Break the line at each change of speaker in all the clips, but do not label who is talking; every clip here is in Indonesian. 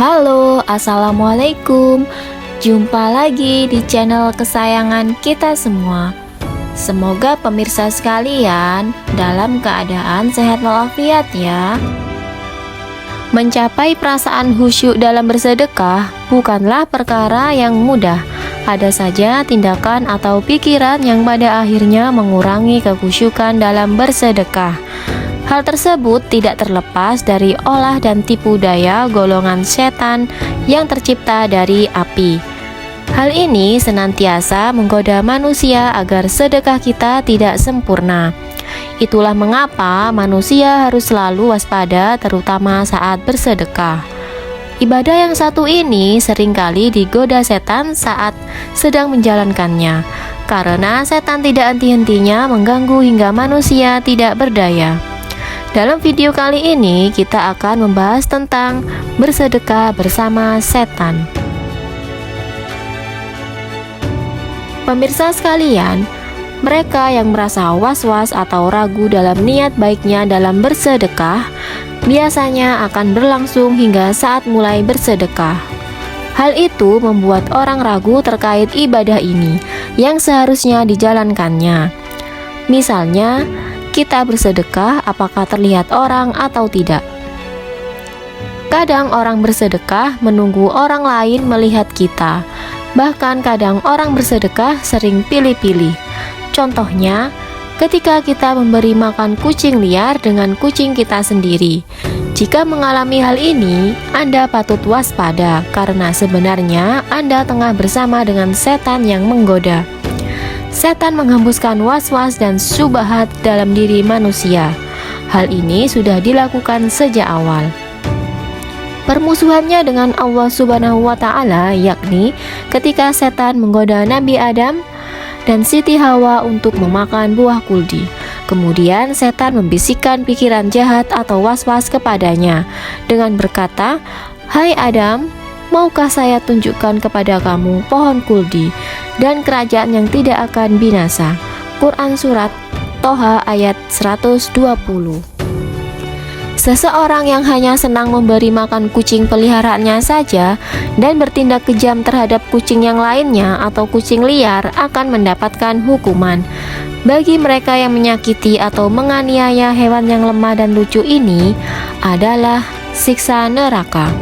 Halo, assalamualaikum. Jumpa lagi di channel kesayangan kita semua. Semoga pemirsa sekalian dalam keadaan sehat walafiat ya. Mencapai perasaan khusyuk dalam bersedekah bukanlah perkara yang mudah. Ada saja tindakan atau pikiran yang pada akhirnya mengurangi kekhusyukan dalam bersedekah. Hal tersebut tidak terlepas dari olah dan tipu daya golongan setan yang tercipta dari api. Hal ini senantiasa menggoda manusia agar sedekah kita tidak sempurna. Itulah mengapa manusia harus selalu waspada terutama saat bersedekah. Ibadah yang satu ini seringkali digoda setan saat sedang menjalankannya, karena setan tidak henti-hentinya mengganggu hingga manusia tidak berdaya. Dalam video kali ini kita akan membahas tentang bersedekah bersama setan. Pemirsa sekalian, mereka yang merasa was-was atau ragu dalam niat baiknya dalam bersedekah biasanya akan berlangsung hingga saat mulai bersedekah. Hal itu membuat orang ragu terkait ibadah ini yang seharusnya dijalankannya. Misalnya, kita bersedekah apakah terlihat orang atau tidak. Kadang orang bersedekah menunggu orang lain melihat kita. Bahkan kadang orang bersedekah sering pilih-pilih. Contohnya, ketika kita memberi makan kucing liar dengan kucing kita sendiri. Jika mengalami hal ini, Anda patut waspada karena sebenarnya Anda tengah bersama dengan setan yang menggoda. Setan menghembuskan was-was dan syubhat dalam diri manusia. Hal ini sudah dilakukan sejak awal. Permusuhannya dengan Allah Subhanahu wa Ta'ala, yakni ketika setan menggoda Nabi Adam dan Siti Hawa untuk memakan buah kuldi. Kemudian setan membisikkan pikiran jahat atau was-was kepadanya dengan berkata, "Hai Adam, maukah saya tunjukkan kepada kamu pohon kuldi dan kerajaan yang tidak akan binasa?" Quran Surat Toha ayat 120. Seseorang yang hanya senang memberi makan kucing peliharaannya saja dan bertindak kejam terhadap kucing yang lainnya atau kucing liar akan mendapatkan hukuman. Bagi mereka yang menyakiti atau menganiaya hewan yang lemah dan lucu ini adalah siksa neraka.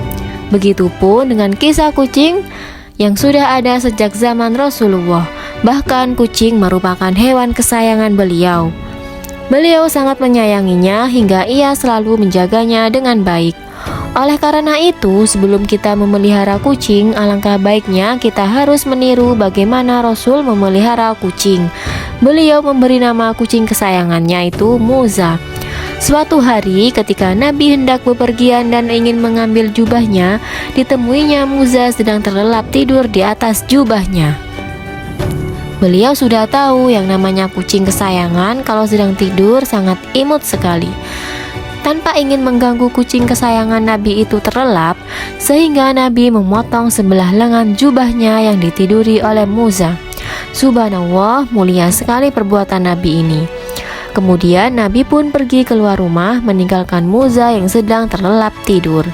Begitupun dengan kisah kucing yang sudah ada sejak zaman Rasulullah. Bahkan kucing merupakan hewan kesayangan beliau. Beliau sangat menyayanginya hingga ia selalu menjaganya dengan baik. Oleh karena itu, sebelum kita memelihara kucing, alangkah baiknya kita harus meniru bagaimana Rasul memelihara kucing. Beliau memberi nama kucing kesayangannya itu Muza. Suatu hari ketika Nabi hendak bepergian dan ingin mengambil jubahnya, ditemuinya Muza sedang terlelap tidur di atas jubahnya. Beliau sudah tahu yang namanya kucing kesayangan kalau sedang tidur sangat imut sekali. Tanpa ingin mengganggu kucing kesayangan Nabi itu terlelap, sehingga Nabi memotong sebelah lengan jubahnya yang ditiduri oleh Muza. Subhanallah, mulia sekali perbuatan Nabi ini. Kemudian Nabi pun pergi keluar rumah meninggalkan Muza yang sedang terlelap tidur.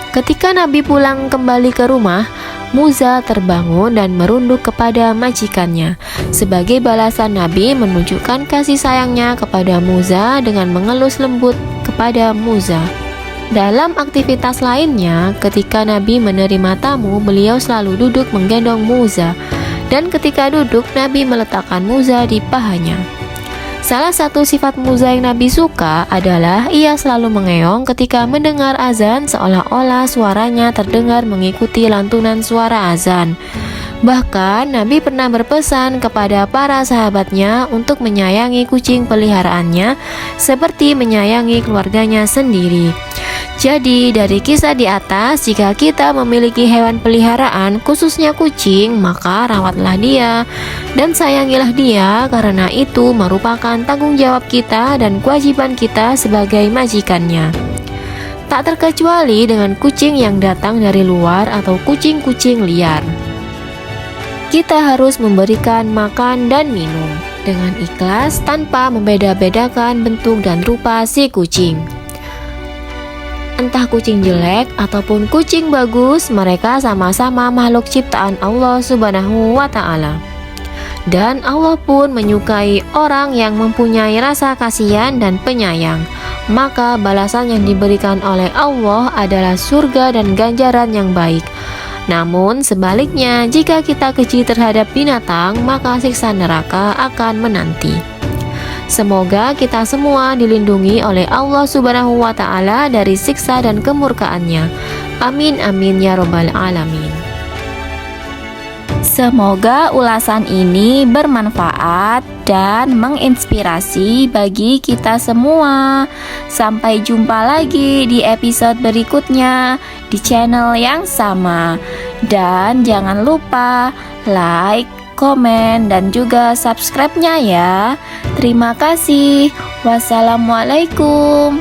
Ketika Nabi pulang kembali ke rumah, Muza terbangun dan merunduk kepada majikannya. Sebagai balasan, Nabi menunjukkan kasih sayangnya kepada Muza dengan mengelus lembut kepada Muza. Dalam aktivitas lainnya, ketika Nabi menerima tamu, beliau selalu duduk menggendong Muza. Dan ketika duduk, Nabi meletakkan Muza di pahanya. Salah satu sifat Muza yang Nabi suka adalah ia selalu mengeong ketika mendengar azan, seolah-olah suaranya terdengar mengikuti lantunan suara azan. Bahkan Nabi pernah berpesan kepada para sahabatnya untuk menyayangi kucing peliharaannya seperti menyayangi keluarganya sendiri. Jadi dari kisah di atas, jika kita memiliki hewan peliharaan, khususnya kucing, maka rawatlah dia dan sayangilah dia, karena itu merupakan tanggung jawab kita dan kewajiban kita sebagai majikannya. Tak terkecuali dengan kucing yang datang dari luar atau kucing-kucing liar. Kita harus memberikan makan dan minum dengan ikhlas tanpa membeda-bedakan bentuk dan rupa si kucing. Entah kucing jelek ataupun kucing bagus, mereka sama-sama makhluk ciptaan Allah Subhanahu wa Ta'ala. Dan Allah pun menyukai orang yang mempunyai rasa kasihan dan penyayang. Maka balasan yang diberikan oleh Allah adalah surga dan ganjaran yang baik. Namun sebaliknya, jika kita keji terhadap binatang, maka siksa neraka akan menanti. Semoga kita semua dilindungi oleh Allah Subhanahu wa Ta'ala dari siksa dan kemurkaannya. Amin amin ya robbal alamin.
Semoga ulasan ini bermanfaat dan menginspirasi bagi kita semua. Sampai jumpa lagi di episode berikutnya di channel yang sama. Dan jangan lupa like, komen, dan juga subscribe-nya ya. Terima kasih. Wassalamualaikum.